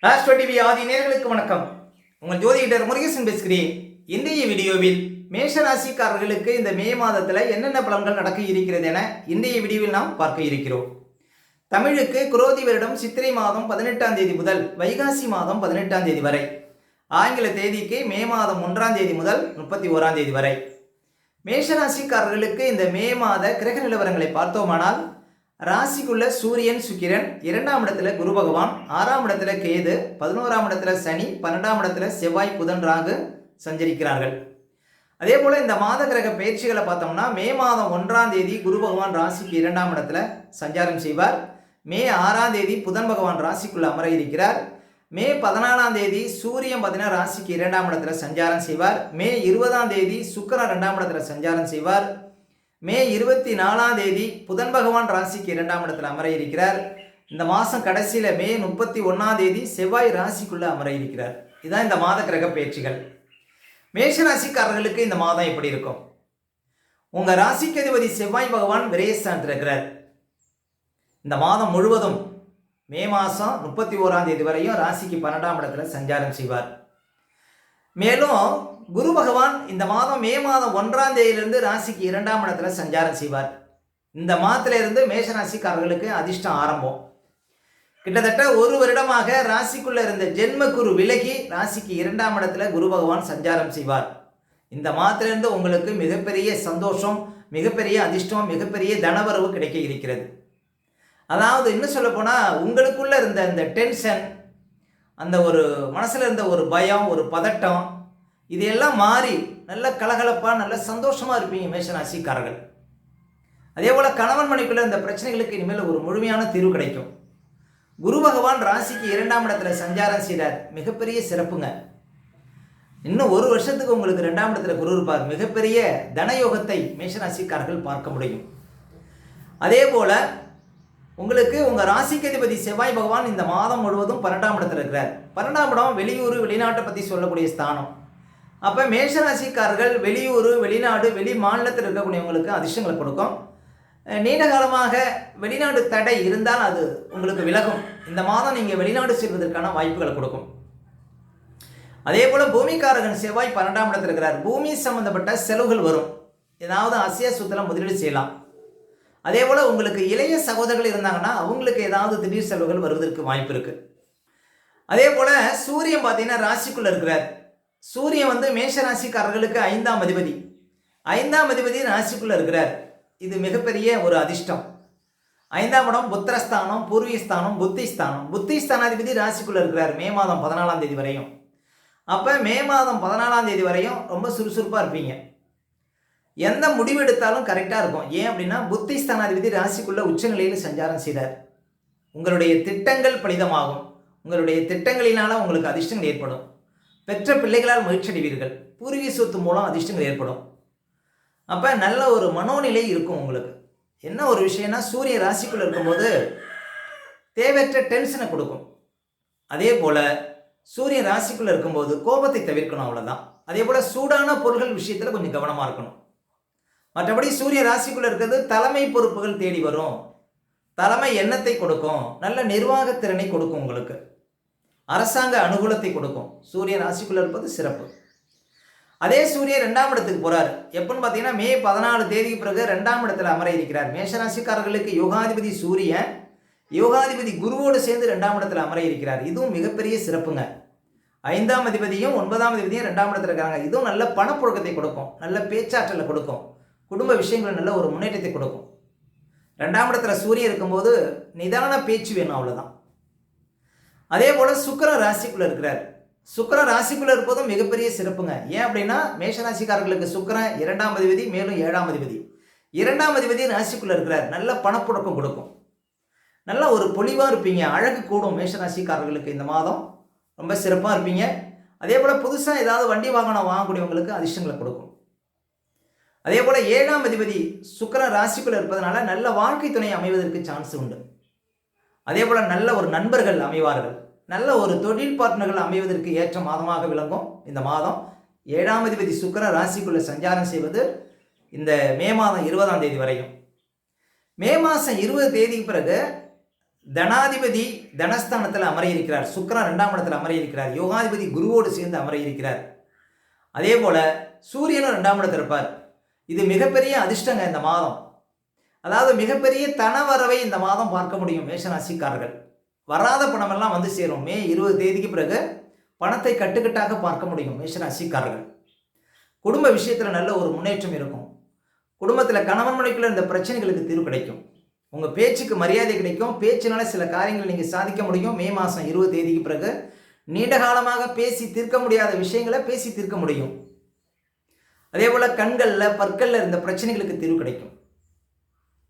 ராஷ்டிர TV ஆதி நேயர்களுக்கு வணக்கம். உங்கள் ஜோதிடர் முருகேசன் பேசுகிறேன். இன்றைய வீடியோவில் மேஷ ராசிக்காரர்களுக்கு இந்த மே மாதத்தில் என்னென்ன பலன்கள் நடக்க இருக்கிறது என இன்றைய வீடியோவில் நாம் பார்க்க இருக்கிறோம். தமிழுக்கு குரோதி வருடம் சித்திரை மாதம் 18ஆம் தேதி முதல் வைகாசி மாதம் 18ஆம் தேதி வரை, ஆங்கில தேதிக்கு மே மாதம் 1ஆம் தேதி முதல் 31ஆம் தேதி வரை. மேஷ ராசிக்காரர்களுக்கு இந்த மே மாத கிரக நிலவரங்களை பார்த்தோமானால், ராசிக்குள்ள சூரியன் சுக்கிரன், 2ஆம் இடத்துல குரு பகவான், 6ஆம் இடத்துல கேது, 11ஆம் இடத்துல சனி, 12ஆம் இடத்துல செவ்வாய் புதன் ராகு சஞ்சரிக்கிறார்கள். அதே போல இந்த மாத கிரக பயிற்சிகளை பார்த்தோம்னா, மே மாதம் 1ஆம் தேதி குரு பகவான் ராசிக்கு 2ஆம் இடத்துல சஞ்சாரம் செய்வார். மே 6ஆம் தேதி புதன் பகவான் ராசிக்குள்ள அமர இருக்கிறார். மே 14ஆம் தேதி சூரியன் பார்த்தீங்கன்னா ராசிக்கு 2ஆம் இடத்துல சஞ்சாரம் செய்வார். மே 20ஆம் தேதி சுக்கிரன் 2ஆம் இடத்துல சஞ்சாரம் செய்வார். மே 24ஆம் தேதி புதன் பகவான் ராசிக்கு 2ஆம் இடத்துல அமர இருக்கிறார். இந்த மாதம் கடைசியில் மே 31ஆம் தேதி செவ்வாய் ராசிக்குள்ள அமர இருக்கிறார். இதுதான் இந்த மாத கிரக பயிற்சிகள். மேஷ ராசிக்காரர்களுக்கு இந்த மாதம் எப்படி இருக்கும்? உங்க ராசிக்கு அதிபதி செவ்வாய் பகவான் விரயஸ்தானத்தில் இருக்கிறார். இந்த மாதம் முழுவதும் மே மாதம் 31ஆம் தேதி வரையும் ராசிக்கு 12ஆம் இடத்துல சஞ்சாரம் செய்வார். மேலும் குரு பகவான் இந்த மாதம் மே மாதம் 1ஆம் தேதியிலிருந்து ராசிக்கு 2ஆம் இடத்துல சஞ்சாரம் செய்வார். இந்த மாதத்திலிருந்து மேஷ ராசிக்காரர்களுக்கு அதிர்ஷ்டம் ஆரம்பம். கிட்டத்தட்ட ஒரு வருடமாக ராசிக்குள்ள இருந்த ஜென்ம குரு விலகி ராசிக்கு 2ஆம் இடத்துல குரு பகவான் சஞ்சாரம் செய்வார். இந்த மாதத்திலிருந்து உங்களுக்கு மிகப்பெரிய சந்தோஷம், மிகப்பெரிய அதிர்ஷ்டம், மிகப்பெரிய தனவரவு கிடைக்க இருக்கிறது. அதாவது இன்னும் சொல்ல போனால், உங்களுக்குள்ள இருந்த இந்த டென்ஷன், அந்த ஒரு மனசில் இருந்த ஒரு பயம், ஒரு பதட்டம், இதையெல்லாம் மாறி நல்ல கலகலப்பாக நல்ல சந்தோஷமாக இருப்பீங்க மேஷராசிக்காரர்கள். அதே போல் கணவன் மனைவிக்குள்ள இந்த பிரச்சனைகளுக்கு இனிமேல் ஒரு முழுமையான தீர்வு கிடைக்கும். குரு பகவான் ராசிக்கு 2ஆம் இடத்துல சஞ்சாரம் செய்கிறார். மிகப்பெரிய சிறப்புங்க. இன்னும் ஒரு வருஷத்துக்கு உங்களுக்கு 2ஆம் இடத்துல குரு இருப்பார். மிகப்பெரிய தனயோகத்தை மேஷராசிக்காரர்கள் பார்க்க முடியும். அதே போல் உங்களுக்கு உங்கள் ராசிக்கு அதிபதி செவ்வாய் பகவான் இந்த மாதம் முழுவதும் 12ஆம் இடத்துல இருக்கிறார். 12ஆம் இடம் வெளியூர் வெளிநாட்டை பற்றி சொல்லக்கூடிய ஸ்தானம். அப்போ மேஷராசிக்காரர்கள் வெளியூர் வெளிநாடு வெளி மாநிலத்தில் இருக்கக்கூடியவங்களுக்கு அதிர்ஷ்டங்களை கொடுக்கும். நீண்ட காலமாக வெளிநாடு தடை இருந்தால் அது உங்களுக்கு விலகும். இந்த மாதம் நீங்கள் வெளிநாடு செல்வதற்கான வாய்ப்புகளை கொடுக்கும். அதே போல் பூமிக்காரகன் செவ்வாய் 12ஆம் இடத்தில் இருக்கிறார். பூமி சம்பந்தப்பட்ட செலவுகள் வரும். ஏதாவது அசைய சொத்துல முதலீடு செய்யலாம். அதே போல் உங்களுக்கு இளைய சகோதரர்கள் இருந்தாங்கன்னா அவங்களுக்கு ஏதாவது திடீர் செலவுகள் வருவதற்கு வாய்ப்பு இருக்குது. அதே போல் சூரியன் பார்த்தீங்கன்னா ராசிக்குள்ளே இருக்கிறார். சூரியன் மேஷ ராசிக்காரர்களுக்கு 5ஆம் அதிபதி. 5ஆம் அதிபதி ராசிக்குள்ளே இருக்கிறார். இது மிகப்பெரிய ஒரு அதிர்ஷ்டம். 5ஆம் இடம் புத்திரஸ்தானம், பூர்வீஸ்தானம், புத்திஸ்தானம். புத்திஸ்தானாதிபதி ராசிக்குள்ளே இருக்கிறார் மே மாதம் 14ஆம் தேதி வரையும். அப்போ மே மாதம் 14ஆம் தேதி வரையும் ரொம்ப சுறுசுறுப்பாக இருப்பீங்க. எந்த முடிவு எடுத்தாலும் கரெக்டாக இருக்கும். ஏன் அப்படின்னா புத்திஸ்தானாதிபதி ராசிக்குள்ள உச்சநிலையில் சஞ்சாரம் செய்தார். உங்களுடைய திட்டங்கள் பலிதமாகும். உங்களுடைய திட்டங்களினால உங்களுக்கு அதிர்ஷ்டங்கள் ஏற்படும். பெற்ற பிள்ளைகளால் மகிழ்ச்சி அடைவீர்கள். பூர்வீக சொத்து மூலம் அதிர்ஷ்டங்கள் ஏற்படும். அப்போ நல்ல ஒரு மனோநிலை இருக்கும் உங்களுக்கு. என்ன ஒரு விஷயம்னா, சூரிய ராசிக்குள்ளே இருக்கும்போது தேவையற்ற டென்ஷனை கொடுக்கும். அதே போல் சூரிய ராசிக்குள்ளே இருக்கும்போது கோபத்தை தவிர்க்கணும், அவ்வளோதான். அதே போல் சூடான பொருள்கள் விஷயத்தில் கொஞ்சம் கவனமாக இருக்கணும். மற்றபடி சூரிய ராசிக்குள்ளே இருக்கிறது தலைமை பொறுப்புகள் தேடி வரும். தலைமை எண்ணத்தை கொடுக்கும். நல்ல நிர்வாகத்திறனை கொடுக்கும். உங்களுக்கு அரசாங்க அனுகூலத்தை கொடுக்கும். சூரிய ராசிக்குள்ளே இருப்பது சிறப்பு. அதே சூரியன் 2ஆம் இடத்துக்கு போகிறார். எப்போன்னு பார்த்தீங்கன்னா மே 14 தேதிக்கு பிறகு 2ஆம் இடத்துல அமர இருக்கிறார். மேஷராசிக்காரர்களுக்கு யோகாதிபதி சூரியன் யோகாதிபதி குருவோடு சேர்ந்து 2ஆம் இடத்துல அமர இருக்கிறார். இதுவும் மிகப்பெரிய சிறப்புங்க. 5ஆம் அதிபதியும் 9ஆம் அதிபதியும் 2ஆம் இடத்துல இருக்காங்க. இதுவும் நல்ல பணப்புழக்கத்தை கொடுக்கும். நல்ல பேச்சாற்றலை கொடுக்கும். குடும்ப விஷயங்கள் நல்ல ஒரு முன்னேற்றத்தை கொடுக்கும். 2ஆம் இடத்துல சூரியன் இருக்கும்போது நிதான பேச்சு வேணும், அவ்வளோதான். அதே போல் சுக்கிரன் ராசிக்குள்ளே இருக்கிறார். சுக்கிரன் ராசிக்குள்ளே இருப்பதும் மிகப்பெரிய சிறப்புங்க. ஏன் அப்படின்னா மேஷராசிக்காரர்களுக்கு சுக்கிரன் 2ஆம் அதிபதி, மேலும் 7ஆம் அதிபதி. 2ஆம் அதிபதி ராசிக்குள்ளே இருக்கிறார். நல்ல பணப்புழக்கம் கொடுக்கும். நல்ல ஒரு பொலிவாக இருப்பீங்க. அழகு கூடும். மேஷராசிக்காரர்களுக்கு இந்த மாதம் ரொம்ப சிறப்பாக இருப்பீங்க. அதே போல் புதுசாக ஏதாவது வண்டி வாகனம் வாங்கக்கூடியவங்களுக்கு அதிர்ஷ்டங்களை கொடுக்கும். அதே போல் 7ஆம் அதிபதி சுக்கிரன் ராசிக்குள்ளே இருப்பதனால நல்ல வாழ்க்கை துணை அமைவதற்கு சான்ஸ் உண்டு. அதே போல் நல்ல ஒரு நண்பர்கள் அமைவார்கள். நல்ல ஒரு தொழில் பார்ட்னர்கள் அமைவதற்கு ஏற்ற மாதமாக விளங்கும் இந்த மாதம். 7ஆம் அதிபதி சுக்கிரன் ராசிக்குள்ளே சஞ்சாரம் செய்வது இந்த மே மாதம் 20ஆம் தேதி வரையும். மே மாதம் 20 தேதிக்கு பிறகு தனாதிபதி தனஸ்தானத்தில் அமர இருக்கிறார். சுக்கிரன் 2ஆம் இடத்தில் அமர இருக்கிறார். யோகாதிபதி குருவோடு சேர்ந்து அமர இருக்கிறார். அதே போல சூரியனும் 2ஆம் இடத்தில் இருப்பார். இது மிகப்பெரிய அதிர்ஷ்டங்க இந்த மாதம். அதாவது மிகப்பெரிய தனவரவை இந்த மாதம் பார்க்க முடியும் மேஷராசிக்காரர்கள். வராத பணமெல்லாம் வந்து சேரும். மே 20 தேதிக்கு பிறகு பணத்தை கட்டுக்கட்டாக பார்க்க முடியும் மேஷராசிக்காரர்கள். குடும்ப விஷயத்தில் நல்ல ஒரு முன்னேற்றம் இருக்கும். குடும்பத்தில் கணவன் மனைவிக்குள்ள இந்த பிரச்சனைகளுக்கு தீர்வு கிடைக்கும். உங்கள் பேச்சுக்கு மரியாதை கிடைக்கும். பேச்சினால சில காரியங்களை நீங்கள் சாதிக்க முடியும். மே மாதம் 20 தேதிக்கு பிறகு நீண்ட காலமாக பேசி தீர்க்க முடியாத விஷயங்களை பேசி தீர்க்க முடியும். அதே போல் கண்களில் பற்களில் இருந்த பிரச்சனைகளுக்கு தீர்வு கிடைக்கும்.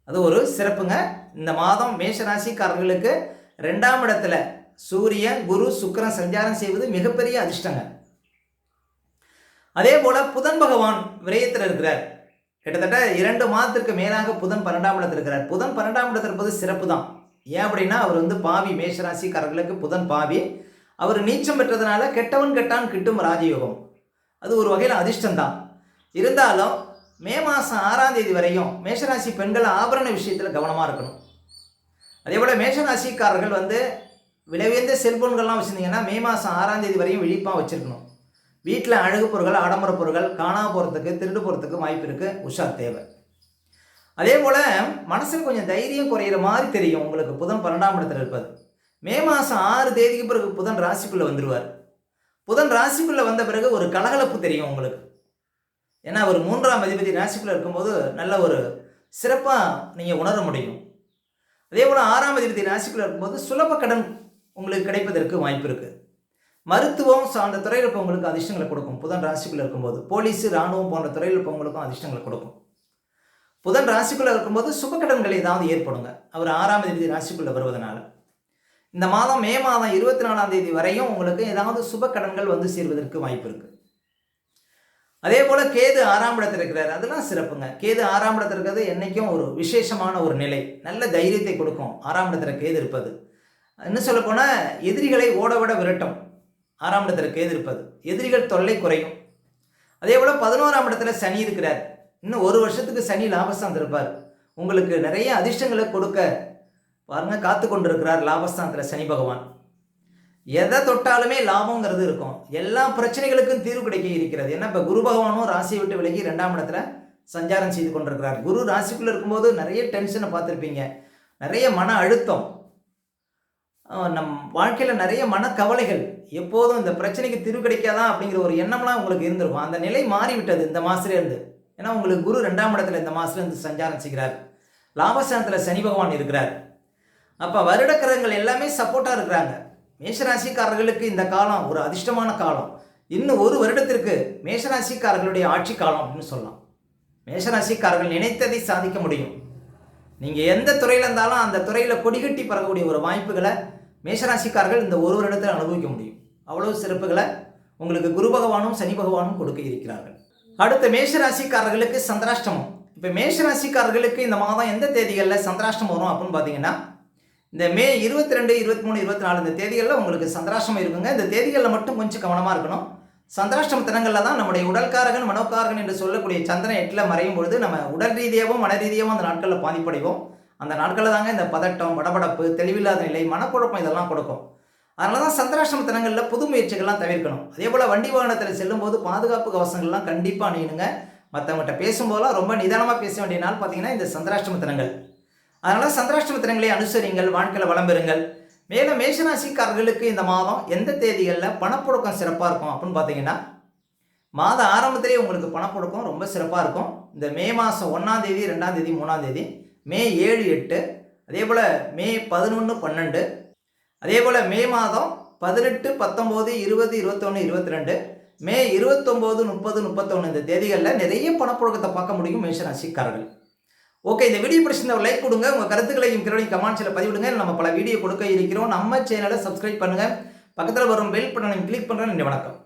அது ஒரு சிறப்புங்க. இந்த மாதம் மேஷராசிக்காரர்களுக்கு 2ஆம் இடத்துல சூரியன் குரு சுக்கிரன் சஞ்சாரம் செய்வது மிகப்பெரிய அதிர்ஷ்டங்க. அதே போல புதன் பகவான் விரயத்தில் இருக்கிறார். கிட்டத்தட்ட 2 மாதத்திற்கு மேலாக புதன் 12ஆம் இடத்தில் இருக்கிறார். புதன் 12ஆம் இடத்தில் இருப்பது சிறப்பு தான். ஏன் அப்படின்னா அவர் வந்து பாவி. மேஷராசிக்காரர்களுக்கு புதன் பாவி. அவர் நீச்சம் பெற்றதுனால கெட்டவன் கெட்டான் கிட்டும் ராஜயோகம். அது ஒரு வகையில் அதிர்ஷ்டம் தான். இருந்தாலும் மே மாதம் 6ஆம் தேதி வரையும் மேஷராசி பெண்கள் ஆபரண விஷயத்தில் கவனமாக இருக்கணும். அதே போல் மேஷராசிக்காரர்கள் வந்து விலையுயர்ந்த செல்போன்கள்லாம் வச்சுருந்தீங்கன்னா மே மாதம் 6ஆம் தேதி வரையும் விழிப்பாக வச்சுருக்கணும். வீட்டில் அழகு பொருட்கள் ஆடம்பர பொருட்கள் காணாமல் போகிறதுக்கு திருடு போகிறதுக்கு வாய்ப்பு இருக்குது. உஷார் தேவை. அதே போல் மனசில் கொஞ்சம் தைரியம் குறையிற மாதிரி தெரியும் உங்களுக்கு புதன் 12ஆம் இடத்தில் இருப்பது. மே மாதம் 6 தேதிக்கு பிறகு புதன் ராசிக்குள்ளே வந்துடுவார். புதன் ராசிக்குள்ளே வந்த பிறகு ஒரு கலகலப்பு தெரியும் உங்களுக்கு. ஏன்னா அவர் 3ஆம் அதிபதி ராசிக்குள்ளே இருக்கும்போது நல்ல ஒரு சிறப்பாக நீங்கள் உணர முடியும். அதே போல் 6ஆம் அதிபதி ராசிக்குள்ளே இருக்கும்போது சுலப கடன் உங்களுக்கு கிடைப்பதற்கு வாய்ப்பு இருக்குது. மருத்துவம் சார்ந்த துறையில் இருப்பவங்களுக்கு அதிர்ஷ்டங்களை கொடுக்கும். புதன் ராசிக்குள்ளே இருக்கும்போது போலீஸு இராணுவம் போன்ற துறையில் இருப்பவங்களுக்கும் அதிர்ஷ்டங்களை கொடுக்கும். புதன் ராசிக்குள்ளே இருக்கும்போது சுபக்கடன்கள் ஏதாவது ஏற்படுங்க. அவர் 6ஆம் அதிபதி ராசிக்குள்ளே வருவதனால இந்த மாதம் மே மாதம் 24ஆம் தேதி வரையும் உங்களுக்கு ஏதாவது சுபக்கடன்கள் வந்து சேர்வதற்கு வாய்ப்பு இருக்குது. அதே போல் கேது 6ஆம் இடத்தில் இருக்கிறார். அதெல்லாம் சிறப்புங்க. கேது 6ஆம் இடத்தில் இருக்கிறது என்றைக்கும் ஒரு விசேஷமான ஒரு நிலை. நல்ல தைரியத்தை கொடுக்கும் 6ஆம் இடத்தில் கேது இருப்பது. இன்னும் சொல்லப்போனால் எதிரிகளை ஓடவிட விரட்டும் 6ஆம் இடத்தில் கேது இருப்பது. எதிரிகள் தொல்லை குறையும். அதே போல் 11ஆம் இடத்துல சனி இருக்கிறார். இன்னும் 1 வருஷத்துக்கு சனி லாபஸ்தானத்தில் இருப்பார். உங்களுக்கு நிறைய அதிர்ஷ்டங்களை கொடுக்க பாருங்கள் காத்து கொண்டு இருக்கிறார் லாபஸ்தானத்தில் சனி பகவான். எதை தொட்டாலுமே லாபங்கிறது இருக்கும். எல்லா பிரச்சனைகளுக்கும் தீர்வு கிடைக்க இருக்கிறது. ஏன்னா இப்போ குரு பகவானும் ராசியை விட்டு விலகி 2ஆம் இடத்துல சஞ்சாரம் செய்து கொண்டிருக்கிறார். குரு ராசிக்குள்ளே இருக்கும்போது நிறைய டென்ஷனை பார்த்துருப்பீங்க. நிறைய மன அழுத்தம், நம் வாழ்க்கையில் நிறைய மனக்கவலைகள், எப்போதும் இந்த பிரச்சனைக்கு தீர்வு கிடைக்காதான் அப்படிங்கிற ஒரு எண்ணம்லாம் உங்களுக்கு இருந்திருக்கும். அந்த நிலை மாறிவிட்டது இந்த மாதத்துலேருந்து. ஏன்னா உங்களுக்கு குரு 2ஆம் இடத்துல இந்த மாதத்துலேருந்து சஞ்சாரம் செய்கிறார். லாபஸ்தானத்தில் சனி பகவான் இருக்கிறார். அப்போ வருடக்கிரகங்கள் எல்லாமே சப்போர்ட்டாக இருக்கிறாங்க. மேஷராசிக்காரர்களுக்கு இந்த காலம் ஒரு அதிர்ஷ்டமான காலம். இன்னும் 1 வருடத்திற்கு மேஷராசிக்காரர்களுடைய ஆட்சி காலம் அப்படின்னு சொல்லலாம். மேஷராசிக்காரர்கள் நினைத்ததை சாதிக்க முடியும். நீங்கள் எந்த துறையில் இருந்தாலும் அந்த துறையில் கொடிகட்டி பறக்கக்கூடிய ஒரு வாய்ப்புகளை மேஷராசிக்காரர்கள் இந்த 1 வருடத்தில் அனுபவிக்க முடியும். அவ்வளவு சிறப்புகளை உங்களுக்கு குரு பகவானும் சனி பகவானும் கொடுக்க இருக்கிறார்கள். அடுத்த மேஷராசிக்காரர்களுக்கு சந்திராஷ்டமம். இப்போ மேஷராசிக்காரர்களுக்கு இந்த மாதம் எந்த தேதிகளில் சந்திராஷ்டமம் வரும் அப்படின்னு பார்த்தீங்கன்னா இந்த மே 22, 23, 24 இந்த தேதிகளில் உங்களுக்கு சந்திராஷ்டமம் இருக்குங்க. இந்த தேதிகளில் மட்டும் கொஞ்சம் கவனமாக இருக்கணும். சந்திராஷ்டம தினங்களில் தான் நம்முடைய உடல்காரகன் மனோகாரகன் என்று சொல்லக்கூடிய சந்திரன் 8ல் மறையும் பொழுது நம்ம உடல் ரீதியாகவும் மன ரீதியாகவும் அந்த நாட்களில் பாதிப்படைவோம். அந்த நாட்களில் தாங்க இந்த பதட்டம், படபடப்பு, தெளிவில்லாத நிலை, மனக்குழப்பம் இதெல்லாம் கொடுக்கும். அதனால தான் சந்திராஷ்டம தினங்களில் புது முயற்சிகள்லாம் தவிர்க்கணும். அதே போல் வண்டி வாகனத்தில் செல்லும்போது பாதுகாப்பு கவசங்கள்லாம் கண்டிப்பாக அணியணுங்க. மற்றவங்கள்ட்ட பேசும்போதெல்லாம் ரொம்ப நிதானமாக பேச வேண்டிய நாள் பார்த்தீங்கன்னா இந்த சந்திராஷ்டம தினங்கள். அதனால் சந்திராஷ்டம தினங்களை அனுசரிங்கள், வாழ்க்கையில் வளம் பெறுங்கள். மேலும் மேஷராசிக்காரர்களுக்கு இந்த மாதம் எந்த தேதிகளில் பணப்புழக்கம் சிறப்பாக இருக்கும் அப்படின்னு பார்த்தீங்கன்னா மாத ஆரம்பத்திலே உங்களுக்கு பணப்புழக்கம் ரொம்ப சிறப்பாக இருக்கும். இந்த மே மாதம் 1ஆம் தேதி, 2ஆம் தேதி, 3ஆம் தேதி, மே 7, 8, அதே போல் மே 11, 12, அதே போல் மே மாதம் 18, 19, 20, 21, 22, மே 29, 30, 31 இந்த தேதிகளில் நிறைய பணப்புழக்கத்தை பார்க்க முடியும் மேஷராசிக்காரர்கள். ஓகே, இந்த வீடியோ பிடிச்சிருந்தா ஒரு லைக் கொடுங்க. உங்கள் கருத்துக்களையும் கமெண்ட்ஸில் பதிவிடுங்க. நம்ம பல வீடியோ கொடுக்க இருக்கிறோம். நம்ம சேனலை சப்ஸ்கிரைப் பண்ணுங்கள். பக்கத்தில் வரும் பெல் பட்டனையும் கிளிக் பண்ணுறேன். நன்றி, வணக்கம்.